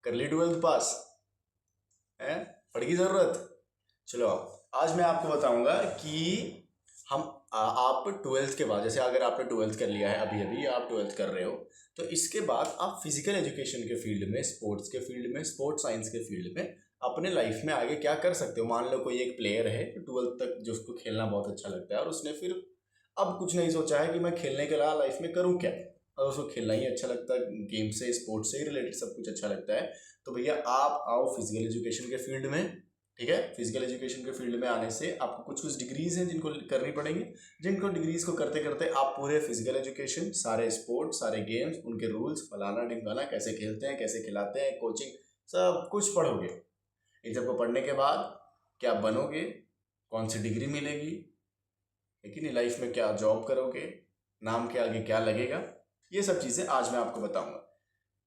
कर ली 12th पास है, पढ़ की जरूरत। चलो आज मैं आपको बताऊंगा कि हम आप 12th के बाद, जैसे अगर आपने 12th कर लिया है, अभी अभी आप 12th कर रहे हो, तो इसके बाद आप फिजिकल एजुकेशन के फील्ड में, स्पोर्ट्स के फील्ड में, स्पोर्ट्स साइंस के फील्ड में अपने लाइफ में आगे क्या कर सकते हो। मान लो कोई एक प्लेयर है 12th तक जो उसको खेलना बहुत अच्छा लगता है और उसने फिर अब कुछ नहीं सोचा है कि मैं खेलने के अलावा लाइफ में करूँ क्या, और उसको खेलना ही अच्छा लगता है, गेम से स्पोर्ट्स से ही रिलेटेड सब कुछ अच्छा लगता है, तो भैया आप आओ फिजिकल एजुकेशन के फील्ड में। ठीक है, फिजिकल एजुकेशन के फील्ड में आने से आपको कुछ कुछ डिग्रीज हैं जिनको करनी पड़ेंगी, जिनको डिग्रीज को करते करते आप पूरे फिजिकल एजुकेशन, सारे स्पोर्ट्स, सारे गेम्स, उनके रूल्स, फलाना ढिमकाना, कैसे खेलते हैं, कैसे खिलाते हैं, कोचिंग, सब कुछ पढ़ोगे। इन सबको पढ़ने के बाद क्या बनोगे, कौन सी डिग्री मिलेगी, लेकिन लाइफ में क्या जॉब करोगे, नाम के आगे क्या लगेगा, ये सब चीज़ें आज मैं आपको बताऊंगा।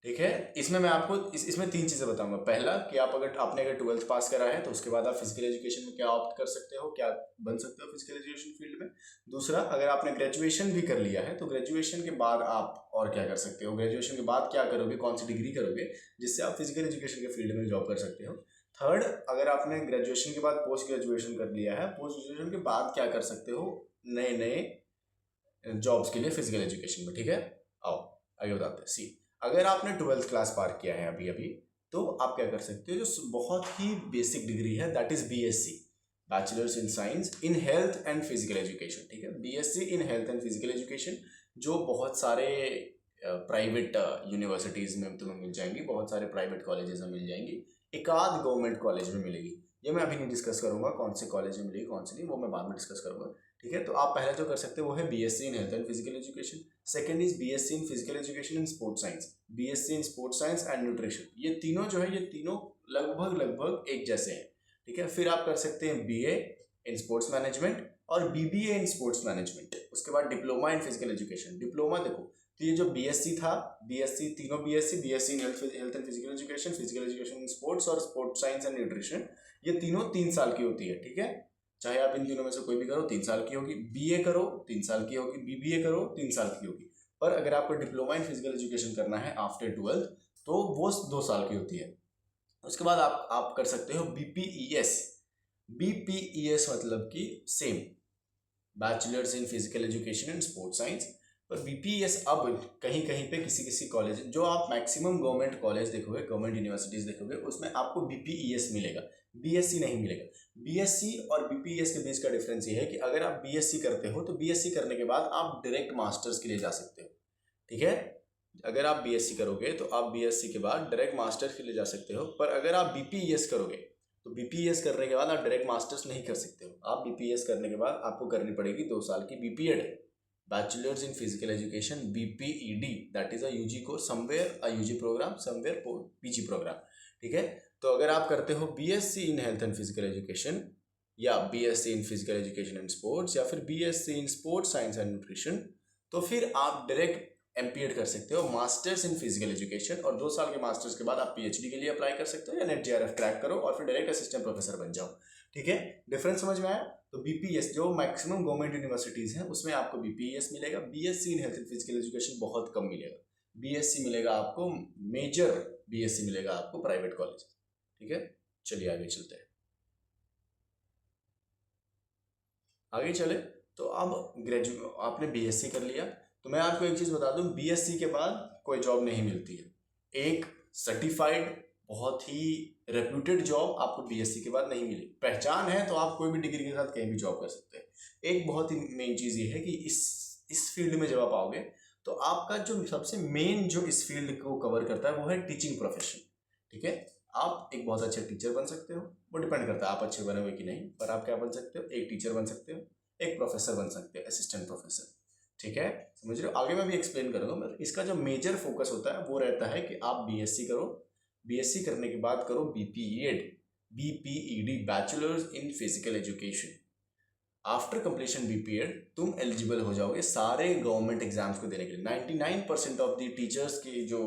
ठीक है, इसमें मैं आपको इसमें 3 चीज़ें बताऊंगा। पहला कि आप अगर 12th पास करा है तो उसके बाद आप फिजिकल एजुकेशन में क्या ऑप्ट कर सकते हो, क्या बन सकते हो फिजिकल एजुकेशन फील्ड में। दूसरा, अगर आपने ग्रेजुएशन भी कर लिया है तो ग्रेजुएशन के बाद आप और क्या कर सकते हो, ग्रेजुएशन के बाद क्या करोगे, कौन सी डिग्री करोगे जिससे आप फिजिकल एजुकेशन के फील्ड में जॉब कर सकते हो। थर्ड, अगर आपने ग्रेजुएशन के बाद पोस्ट ग्रेजुएशन कर लिया है, पोस्ट ग्रेजुएशन के बाद क्या कर सकते हो नए नए जॉब्स के लिए फिजिकल एजुकेशन में। ठीक है, आओ आगे बताते हैं। सी, अगर आपने 12th क्लास पार किया है अभी अभी, तो आप क्या कर सकते हो, जो बहुत ही बेसिक डिग्री है, that is BSc, bachelors in science in health and physical education. ठीक है, BSc in health and physical education, जो बहुत सारे प्राइवेट यूनिवर्सिटीज़ में तुम्हें मिल जाएंगी, बहुत सारे प्राइवेट कॉलेजेस में मिल जाएंगी, एक आध गवर्नमेंट कॉलेज में मिलेगी। ये मैं अभी नहीं डिस्कस करूंगा कौन से कॉलेज में मिलेगी कौन से नहीं, वो मैं बाद में डिस्कस करूंगा। ठीक है, तो आप पहले जो कर सकते हो वो है BSc in health and physical education. Second is BSc in physical education in sports science, BSc in sports science and nutrition. ये तीनों जो है, ये तीनों लगभग लगभग एक जैसे हैं। ठीक है, फिर आप कर सकते हैं बीए इन स्पोर्ट्स मैनेजमेंट और बीबीए इन स्पोर्ट्स मैनेजमेंट। उसके बाद diploma in physical education. Diploma देखो, तो ये जो बीएससी था, बीएससी, तीनों BSc in health and physical education, physical education in sports और स्पोर्ट्स साइंस एंड न्यूट्रिशन, ये तीनों 3 साल की होती है। ठीक है, चाहे आप इन तीनों में से कोई भी करो 3 साल की होगी, बीए करो 3 साल की होगी, बीबीए करो 3 साल की होगी। पर अगर आपको डिप्लोमा इन फिजिकल एजुकेशन करना है आफ्टर 12th, तो वो 2 साल की होती है। उसके बाद आप कर सकते हो बीपीईएस। बीपीईएस मतलब कि same, bachelors in physical education and sports science. पर बीपीएस अब कहीं कहीं पे किसी किसी कॉलेज, जो आप मैक्सिमम गवर्नमेंट कॉलेज देखोगे, गवर्नमेंट यूनिवर्सिटीज देखोगे, उसमें आपको बीपीईएस मिलेगा, बीएससी नहीं मिलेगा। बीएससी और बीपीएस के बीच का डिफरेंस ये है कि अगर आप बीएससी करते हो तो बीएससी करने के बाद आप डायरेक्ट मास्टर्स के लिए जा सकते हो। ठीक है, अगर आप बीएससी करोगे तो आप बीएससी के बाद डायरेक्ट मास्टर्स के लिए जा सकते हो। पर अगर आप बीपीईएस करोगे तो बीपीएस करने के बाद आप डायरेक्ट मास्टर्स नहीं कर सकते हो। आप बीपीएस करने के बाद आपको करनी पड़ेगी 2 साल की BPEd, bachelors in physical education, BPED, that is a UG course, somewhere a UG program, somewhere PG program. ठीक है, तो अगर आप करते हो BSc in health and physical education, या BSc in physical education and sports, या फिर BSc in sports science and nutrition, तो फिर आप डायरेक्ट एमपीएड कर सकते हो, मास्टर्स इन फिजिकल एजुकेशन, और 2 साल के मास्टर्स के बाद आप पीएचडी के लिए अप्लाई कर सकते हो या नेट जेआरएफ क्रैक करो और फिर डायरेक्ट असिस्टेंट प्रोफेसर बन जाओ। ठीक है, डिफरेंस समझ में आया। तो बीपीएस जो मैक्सिमम गवर्नमेंट यूनिवर्सिटीज हैं उसमें आपको बीपीएस मिलेगा, BSc in health and physical education बहुत कम मिलेगा, बीएससी मिलेगा आपको, मेजर बीएससी मिलेगा आपको प्राइवेट कॉलेज। ठीक है, चलिए आगे चलते हैं। आगे चले तो अब आपने बीएससी कर लिया, तो मैं आपको एक चीज़ बता दूं, बीएससी के बाद कोई जॉब नहीं मिलती है। एक सर्टिफाइड बहुत ही रेप्यूटेड जॉब आपको बीएससी के बाद नहीं मिली। पहचान है तो आप कोई भी डिग्री के साथ कहीं भी जॉब कर सकते हैं। एक बहुत ही मेन चीज़ ये है कि इस फील्ड में जब आप आओगे तो आपका जो सबसे मेन जो इस फील्ड को कवर करता है वो है टीचिंग प्रोफेशन। ठीक है, आप एक बहुत अच्छे टीचर बन सकते हो, वो डिपेंड करता है आप अच्छे बनोगे कि नहीं, पर आप क्या बन सकते हो, एक टीचर बन सकते हो, एक प्रोफेसर बन सकते हो, असिस्टेंट प्रोफेसर। ठीक है, समझ रहे हो, आगे मैं भी एक्सप्लेन करूंगा। मगर इसका जो मेजर फोकस होता है वो रहता है कि आप बीएससी करो, बीएससी करने के बाद करो BPEd, BPED, bachelors in physical education. After completion BPEd तुम एलिजिबल हो जाओगे सारे गवर्नमेंट एग्जाम्स को देने के लिए। 99% ऑफ द टीचर्स की जो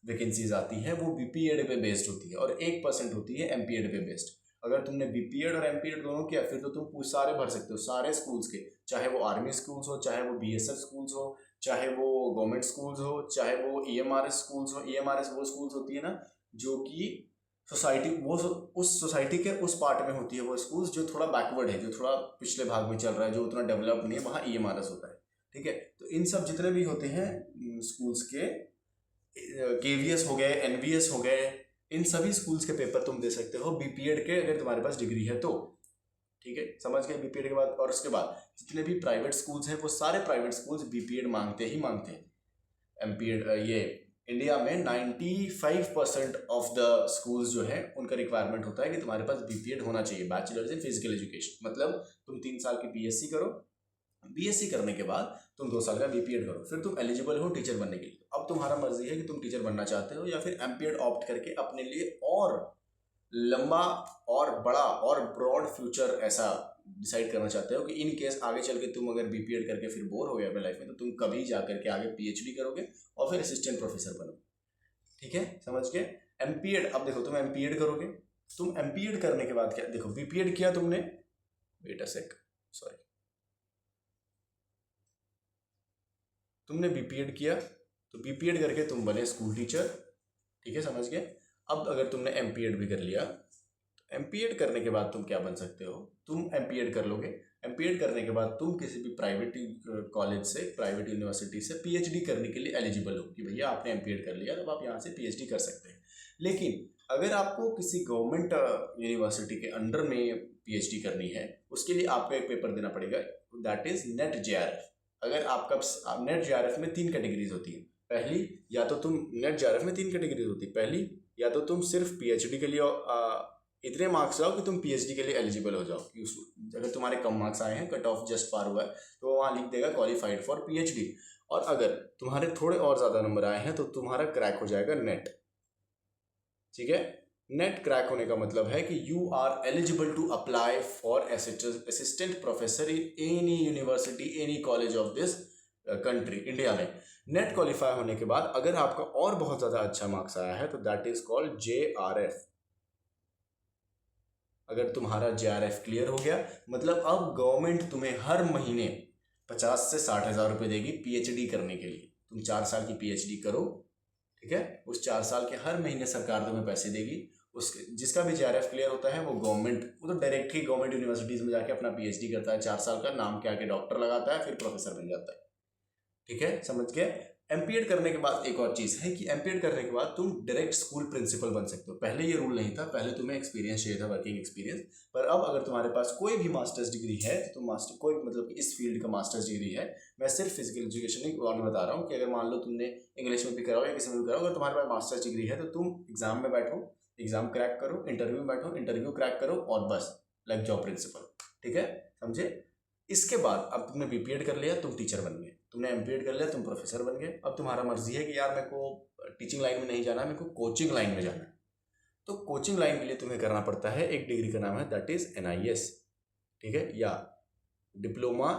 वैकेंसीज आती है वो बीपीएड पे बेस्ड होती है और 1% होती है एमपीएड पे बेस्ड। अगर तुमने बीपीएड और एमपीएड दोनों किया फिर तो तुम सारे भर सकते हो, सारे स्कूल्स के, चाहे वो आर्मी स्कूल्स हो, चाहे वो बीएसएफ स्कूल्स हो, चाहे वो गवर्नमेंट स्कूल्स हो, चाहे वो ईएमआरएस स्कूल्स हो। ईएमआरएस वो स्कूल्स होती है ना जो कि सोसाइटी वो उस सोसाइटी के उस पार्ट में होती है वो स्कूल्स जो थोड़ा बैकवर्ड है, जो थोड़ा पिछले भाग में चल रहा है, जो उतना डेवलप नहीं है, वहाँ ईएमआरएस होता है। ठीक है, तो इन सब जितने भी होते हैं स्कूल्स के, केवीएस हो गए, एनवीएस हो गए, इन सभी स्कूल्स के पेपर तुम दे सकते हो बीपीएड के, अगर तुम्हारे पास डिग्री है तो। ठीक है, समझ गए बीपीएड के बाद। और उसके बाद जितने भी प्राइवेट स्कूल्स हैं वो सारे प्राइवेट स्कूल्स बीपीएड मांगते ही मांगते हैं। एमपीएड ये इंडिया में 95% ऑफ द स्कूल्स जो है उनका रिक्वायरमेंट होता है कि तुम्हारे पास बीपीएड होना चाहिए, बैचलर्स इन फिजिकल एजुकेशन। मतलब तुम 3 साल की बीएससी करो, बीएससी करने के बाद तुम 2 साल का बीपीएड करो, फिर तुम एलिजिबल हो टीचर बनने के लिए। अब तुम्हारा मर्जी है कि तुम टीचर बनना चाहते हो या फिर एमपीएड ऑप्ट करके अपने लिए और लंबा और बड़ा और ब्रॉड फ्यूचर ऐसा डिसाइड करना चाहते हो कि इन केस आगे चल के तुम अगर बीपीएड करके फिर बोर हो गए अपने लाइफ में, तो तुम कभी जा करके आगे पीएचडी करोगे और फिर असिस्टेंट प्रोफेसर बनोगे। ठीक है, समझ गए। एमपीएड, अब देखो तुम एमपीएड करोगे, तुम एमपीएड करने के बाद क्या, देखो बीपीएड किया तुमने, वेट अ सेक, सॉरी, तुमने बीपीएड किया, तो बीपीएड करके तुम बने स्कूल टीचर। ठीक है, समझ गए। अब अगर तुमने एमपीएड भी कर लिया, तो एमपीएड करने के बाद तुम क्या बन सकते हो, तुम एमपीएड कर लोगे, एमपीएड करने के बाद तुम किसी भी प्राइवेट कॉलेज से, प्राइवेट यूनिवर्सिटी से पीएचडी करने के लिए एलिजिबल हो कि भैया आपने एमपीएड कर लिया, तो आप यहाँ से पीएचडी कर सकते हैं। लेकिन अगर आपको किसी गवर्नमेंट यूनिवर्सिटी के अंडर में पीएचडी करनी है, उसके लिए आपको एक पेपर देना पड़ेगा, दैट इज नेट जेआरएफ। अगर आपका नेट जेआरएफ में 3 कैटेगरीज होती है। पहली, या तो तुम नेट जेआरएफ में 3 कैटेगरीज होती है। पहली, या तो तुम सिर्फ पीएचडी के लिए इतने मार्क्स लाओ कि तुम पीएचडी के लिए एलिजिबल हो जाओ, कि अगर तुम्हारे कम मार्क्स आए हैं, कट ऑफ जस्ट पार हुआ है, तो वहाँ लिख देगा क्वालिफाइड फॉर पीएचडी। और अगर तुम्हारे थोड़े और ज़्यादा नंबर आए हैं तो तुम्हारा क्रैक हो जाएगा नेट। ठीक है, नेट क्रैक होने का मतलब है कि you are eligible to apply for assistant professor in any university, any college of this country, India में। नेट क्वालिफाई होने के बाद अगर आपका और बहुत ज़्यादा अच्छा मार्क्स आया है तो दैट इज कॉल्ड जेआरएफ। अगर तुम्हारा जेआरएफ क्लियर हो गया, मतलब अब गवर्नमेंट तुम्हें हर महीने 50 से 60 हज़ार रुपये देगी पीएचडी करने के लिए। तुम 4 साल की पीएचडी करो, ठीक है, उस 4 साल के हर महीने सरकार तुम्हें पैसे देगी। उसके जिसका भी जेआरएफ क्लियर होता है वो गवर्नमेंट, वो तो डायरेक्ट ही गवर्नमेंट यूनिवर्सिटीज़ में जाके अपना पीएचडी करता है 4 साल का, नाम के आगे डॉक्टर लगाता है, फिर प्रोफेसर बन जाता है। ठीक है, समझ गए। एमपीएड करने के बाद एक और चीज़ है कि एमपीएड करने के बाद तुम डायरेक्ट स्कूल प्रिंसिपल बन सकते हो। पहले ये रूल नहीं था, पहले तुम्हें एक्सपीरियंस चाहिए था, वर्किंग एक्सपीरियंस। पर अब अगर तुम्हारे पास कोई भी मास्टर्स डिग्री है, तो तुम मास्टर कोई मतलब कि इस फील्ड का मास्टर्स डिग्री है, मैं सिर्फ फिजिकल एजुकेशन ही बता रहा हूँ कि अगर मान लो तुमने इंग्लिश में भी कराओ या किसी में भी कराओ, अगर तुम्हारे पास मास्टर्स डिग्री है तो तुम एग्जाम में बैठो, एग्जाम क्रैक करो, इंटरव्यू में बैठो, इंटरव्यू क्रैक करो और बस लग जाओ प्रिंसिपल। ठीक है, समझे। इसके बाद अब तुमने बीपीएड कर लिया, तुम टीचर बन गए, तुमने एमपीएड कर लिया, तुम प्रोफेसर बन गए। अब तुम्हारा मर्जी है कि यार मेरे को टीचिंग लाइन में नहीं जाना, मेरे को कोचिंग लाइन में जाना है। तो कोचिंग लाइन के लिए तुम्हें करना पड़ता है, एक डिग्री का नाम है दैट इज एनआईएस। ठीक है, या डिप्लोमा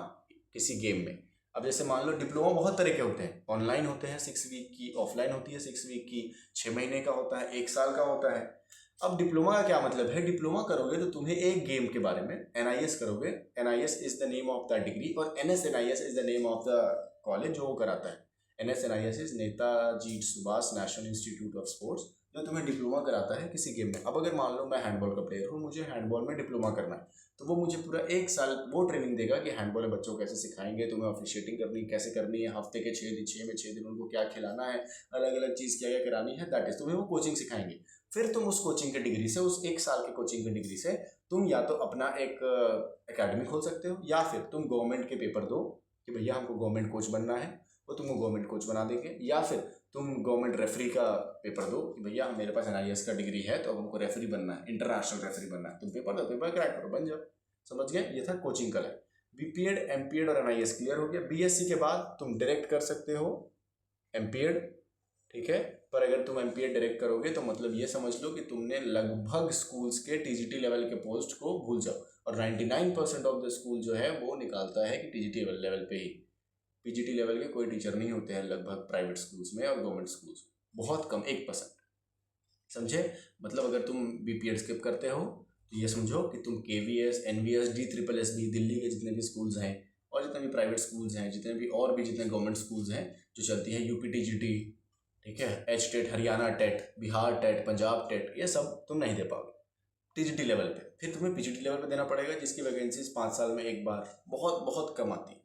किसी गेम में। अब जैसे मान लो डिप्लोमा बहुत तरह के होते हैं, ऑनलाइन होते हैं 6 वीक की, ऑफलाइन होती है 6 वीक की, 6 महीने का होता है, 1 साल का होता है। अब डिप्लोमा का क्या मतलब है, डिप्लोमा करोगे तो तुम्हें एक गेम के बारे में, एनआईएस करोगे, NIS is the name of the degree, और NSNIS is the name of the college जो वो कराता है। NSNIS is Netaji Subhash national institute of sports, जो तुम्हें डिप्लोमा कराता है किसी गेम में। अब अगर मान लो मैं हैंडबॉल का प्लेयर हूँ, मुझे हैंडबॉल में डिप्लोमा करना है, तो वो मुझे पूरा 1 साल वो ट्रेनिंग देगा कि हैंडबॉल में बच्चों को कैसे सिखाएंगे, तुम्हें ऑफिशिएटिंग करनी कैसे करनी है, हफ्ते के 6 दिन उनको क्या खिलाना है, अलग अलग चीज़ क्या क्या करानी है, दैट इज तुम्हें वो कोचिंग सिखाएंगे। फिर तुम उस कोचिंग के डिग्री से, उस 1 साल के कोचिंग की डिग्री से तुम या तो अपना एक एकेडमी खोल सकते हो, या फिर तुम गवर्नमेंट के पेपर दो कि भैया हमको गवर्नमेंट कोच बनना है, वो तुमको गवर्नमेंट कोच बना देंगे। या फिर तुम गवर्नमेंट रेफरी का पेपर दो कि भैया मेरे पास एनआईएस का डिग्री है तो अब हमको रेफरी बनना है, इंटरनेशनल रेफरी बनना है, तुम पेपर दो, पेपर क्रैक करो, बन जाओ। समझ गए, ये था कोचिंग का लाइन। बीपीएड, एमपीएड और एनआईएस क्लियर हो गया। बीएससी के बाद तुम डायरेक्ट कर सकते हो एमपीएड। ठीक है, पर अगर तुम एमपीएड डायरेक्ट करोगे तो मतलब ये समझ लो कि तुमने लगभग स्कूल्स के टीजीटी लेवल के पोस्ट को भूल जाओ, और 99% ऑफ द स्कूल जो है वो निकालता है कि टीजीटी लेवल पे ही, पीजीटी लेवल के कोई टीचर नहीं होते हैं लगभग प्राइवेट स्कूल्स में और गवर्नमेंट स्कूल्स में, बहुत कम, 1%। समझे, मतलब अगर तुम बीपीएड स्किप करते हो तो ये समझो कि तुम केवीएस, एनवीएस, DSSS, दिल्ली के जितने भी स्कूल्स हैं और जितने भी प्राइवेट स्कूल्स हैं, जितने भी और भी जितने गवर्नमेंट स्कूल्स हैं जो चलती हैं, यूपीटीजीटी, ठीक है। H TET, Haryana TET, Bihar TET, Punjab TET, ये सब तुम नहीं दे पाओगे टीजीटी लेवल पे। फिर तुम्हें पीजीटी लेवल पे देना पड़ेगा, जिसकी वैकेंसीज 5 साल में एक बार बहुत बहुत कम आती है।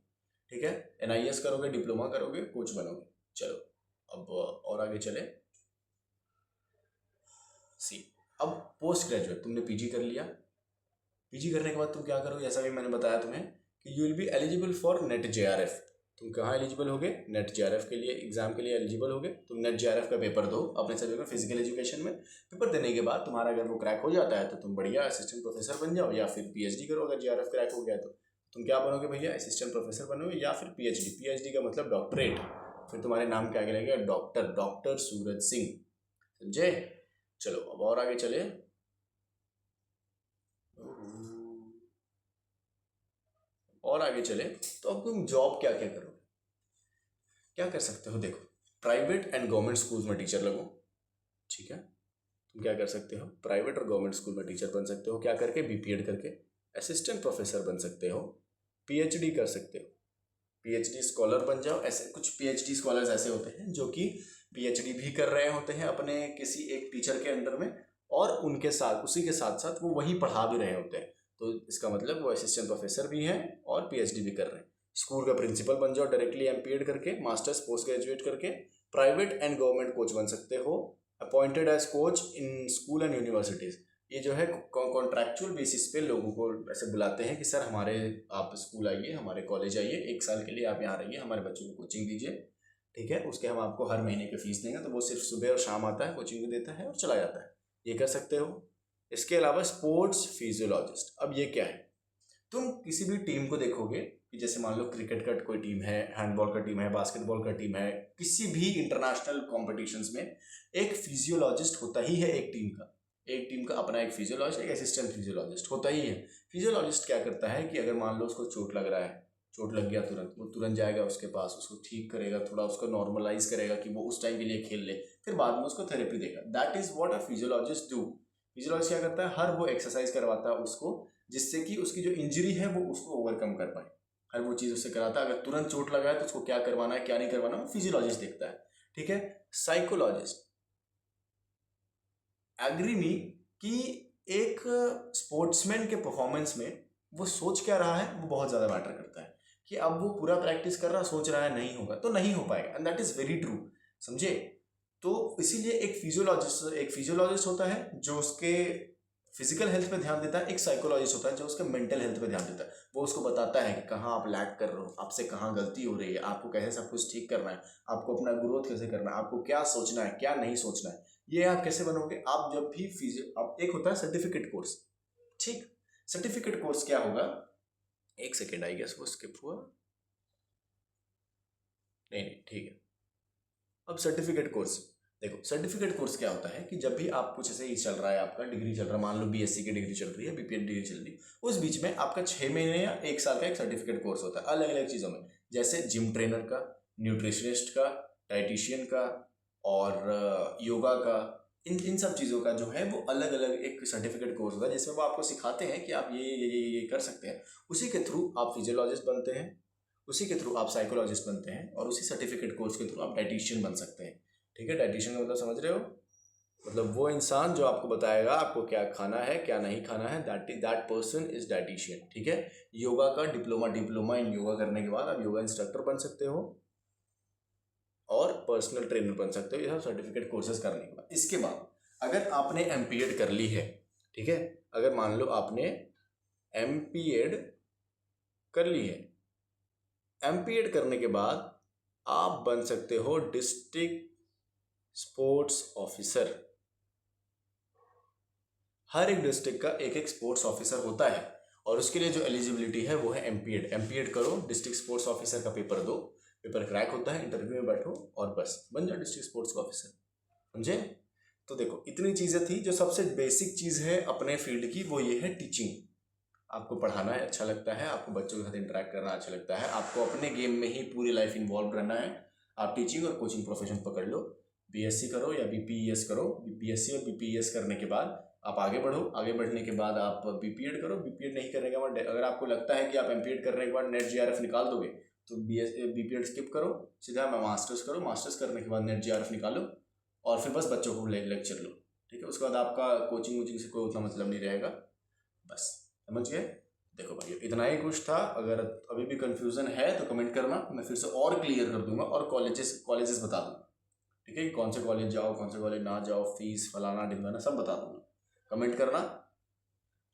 ठीक है। एनआईएस करोगे, डिप्लोमा करोगे, कोच बनोगे। चलो अब और आगे चले। सी, अब पोस्ट ग्रेजुएट, तुमने पीजी कर लिया। पीजी करने के बाद तुम क्या करोगे, जैसा भी मैंने बताया तुम्हें कि you will be eligible for net JRF. तुम कहाँ एलिजिबल होगे, नेट जेआरएफ के लिए, एग्जाम के लिए एलिजिबल होगे। तुम नेट जेआरएफ का पेपर दो अपने सब्जेक्ट में, फिजिकल एजुकेशन में। पेपर देने के बाद तुम्हारा अगर वो क्रैक हो जाता है तो तुम बढ़िया असिस्टेंट प्रोफेसर बन जाओ, या फिर पीएचडी करो। अगर जेआरएफ क्रैक हो गया तो तुम क्या बनोगे भैया, असिस्टेंट प्रोफेसर बनोगे, या फिर पीएचडी। पीएचडी का मतलब डॉक्टरेट। फिर तुम्हारे नाम के आगे लगेगा डॉक्टर, डॉक्टर सूरज सिंह। समझे। चलो अब और आगे चले। और आगे चले तो अब तुम जॉब क्या क्या करोगे, क्या कर सकते हो। देखो, प्राइवेट एंड गवर्नमेंट स्कूल में टीचर लगो। ठीक है। तुम क्या कर सकते हो, प्राइवेट और गवर्नमेंट स्कूल में टीचर बन सकते हो। क्या करके, बीपीएड करके। असिस्टेंट प्रोफेसर बन सकते हो। पीएचडी कर सकते हो, पीएचडी स्कॉलर बन जाओ। ऐसे कुछ पीएचडी स्कॉलर्स ऐसे होते हैं जो कि पीएचडी भी कर रहे होते हैं अपने किसी एक टीचर के अंडर में, और उनके साथ, उसी के साथ साथ वो वही पढ़ा भी रहे होते हैं। तो इसका मतलब वो असिस्टेंट प्रोफेसर भी हैं और पीएचडी भी कर रहे हैं। स्कूल का प्रिंसिपल बन जाओ डायरेक्टली एमपीएड करके, मास्टर्स पोस्ट ग्रेजुएट करके। प्राइवेट एंड गवर्नमेंट कोच बन सकते हो, appointed as coach in school and universities. ये जो है कॉन्ट्रैक्चुअल बेसिस पे लोगों को ऐसे बुलाते हैं कि सर हमारे, आप स्कूल आइए, हमारे कॉलेज आइए, 1 साल के लिए आप यहाँ रहिए, हमारे बच्चों को कोचिंग दीजिए। ठीक है। उसके हम आपको हर महीने की फीस देंगे। तो वो सिर्फ सुबह और शाम आता है, कोचिंग भी देता है और चला जाता है। ये कर सकते हो। इसके अलावा स्पोर्ट्स फिजियोलॉजिस्ट। अब ये क्या है, तुम किसी भी टीम को देखोगे कि जैसे मान लो क्रिकेट का कोई टीम है, हैंडबॉल का टीम है, बास्केटबॉल का टीम है, किसी भी इंटरनेशनल कॉम्पिटिशन्स में एक फिजियोलॉजिस्ट होता ही है। एक टीम का अपना एक फिजियोलॉजिस्ट, एक असिस्टेंट फिजियोलॉजिस्ट होता ही है। फिजियोलॉजिस्ट क्या करता है कि अगर मान लो उसको चोट लग रहा है, चोट लग गया, वो तुरंत जाएगा उसके पास, उसको ठीक करेगा, थोड़ा उसको नॉर्मलाइज करेगा कि वो उस टाइम के लिए खेल ले, फिर बाद में उसको थेरेपी देगा। That is what a physiologist do. Physiologist क्या करता है, हर वो एक्सरसाइज करवाता है उसको, जिससे कि उसकी जो इंजरी है वो उसको ओवरकम कर पाए। हर वो चीज़ उससे कराता है। अगर तुरंत चोट लगा है तो उसको क्या करवाना है, क्या नहीं करवाना, वो फिजियोलॉजिस्ट देखता है। ठीक है। साइकोलॉजिस्ट, एग्री मी कि एक स्पोर्ट्समैन के परफॉर्मेंस में वो सोच क्या रहा है वो बहुत ज़्यादा मैटर करता है। कि अब वो पूरा प्रैक्टिस कर रहा, सोच रहा है नहीं होगा तो नहीं हो पाएगा, and that is very true. समझे। तो इसीलिए एक फिजियोलॉजिस्ट होता है जो उसके फिजिकल हेल्थ पे ध्यान देता है, एक साइकोलॉजिस्ट होता है जो उसके मेंटल हेल्थ पे ध्यान देता है। वो उसको बताता है कि कहाँ आप लैग कर रहे हो, आपसे कहाँ गलती हो रही है, आपको कैसे सब कुछ ठीक करना है, आपको अपना ग्रोथ कैसे करना है, आपको क्या सोचना है, क्या नहीं सोचना है। ये आप कैसे बनोगे, आप जब भी अब एक होता है सर्टिफिकेट कोर्स। ठीक। सर्टिफिकेट कोर्स क्या होगा, एक सेकेंड, आई गेस वो स्किप हुआ, नहीं ठीक है। अब सर्टिफिकेट कोर्स देखो, सर्टिफिकेट कोर्स क्या होता है कि जब भी आप कुछ ऐसे ही चल रहा है, आपका डिग्री चल रहा है, मान लो बीएससी की डिग्री चल रही है, बीपीएड डिग्री चल रही है, उस बीच में आपका 6 महीने या 1 साल का एक सर्टिफिकेट कोर्स होता है अलग अलग चीज़ों में, जैसे जिम ट्रेनर का, न्यूट्रिशनिस्ट का, डाइटिशियन का, और योगा का। इन सब चीज़ों का जो है वो अलग अलग एक सर्टिफिकेट कोर्स होता है, जिसमें वो आपको सिखाते हैं कि आप ये कर सकते हैं। उसी के थ्रू आप फिजियोलॉजिस्ट बनते हैं, उसी के थ्रू आप साइकोलॉजिस्ट बनते हैं, और उसी सर्टिफिकेट कोर्स के थ्रू आप डाइटिशियन बन सकते हैं। ठीक है। डाइटिशियन का मतलब समझ रहे हो, मतलब वो इंसान जो आपको बताएगा आपको क्या खाना है, क्या नहीं खाना है, दैट पर्सन इज डाइटिशियन। ठीक है। योगा का डिप्लोमा इन योगा करने के बाद आप योगा इंस्ट्रक्टर बन सकते हो और पर्सनल ट्रेनर बन सकते हो, ये सब सर्टिफिकेट कोर्सेज करने के बाद। इसके बाद अगर आपने एमपीएड कर ली है, ठीक है, अगर मान लो आपने एमपीएड कर ली है, एमपीएड करने के बाद आप बन सकते हो डिस्ट्रिक्ट स्पोर्ट्स ऑफिसर। हर एक डिस्ट्रिक्ट का एक एक स्पोर्ट्स ऑफिसर होता है, और उसके लिए जो एलिजिबिलिटी है वो है एमपीएड। एमपीएड करो, डिस्ट्रिक्ट स्पोर्ट्स ऑफिसर का पेपर दो, पेपर क्रैक होता है, इंटरव्यू में बैठो और बस बन जाओ डिस्ट्रिक्ट स्पोर्ट्स ऑफिसर। समझे। तो देखो, इतनी चीज़ें थी। जो सबसे बेसिक चीज़ है अपने फील्ड की वो ये है टीचिंग। आपको पढ़ाना है अच्छा लगता है, आपको बच्चों के साथ इंटरेक्ट करना अच्छा लगता है, आपको अपने गेम में ही पूरी लाइफ इन्वॉल्व रहना है, आप टीचिंग और कोचिंग प्रोफेशन पकड़ लो। बीएससी करो या बीपीएस करो, बीएससी और बीपीएस करने के बाद आप आगे बढ़ो, आगे बढ़ने के बाद आप बीपीएड करो। बीपीएड नहीं करने के बाद, अगर आपको लगता है कि आप एमपीएड करने के बाद नेट जेआरएफ निकाल दोगे, तो BPED स्किप करो, सीधा मैं मास्टर्स करो, मास्टर्स करने के बाद नेट JRF निकालो और फिर बस बच्चों को लेक्चर लो, ठीक है। उसके बाद आपका कोचिंग वोचिंग से कोई उतना मतलब नहीं रहेगा, बस समझ गए। देखो भाई इतना ही कुछ था, अगर अभी भी कंफ्यूजन है तो कमेंट करना, मैं फिर से और क्लियर कर दूंगा और कॉलेजेस बता दूंगा, ठीक है, कौन से कॉलेज जाओ कौन से कॉलेज ना जाओ, फीस फलाना ढिमकाना सब बता दूंगा, कमेंट करना।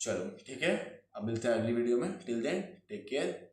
चलो ठीक है, अब मिलते हैं अगली वीडियो में, टिल देन टेक केयर।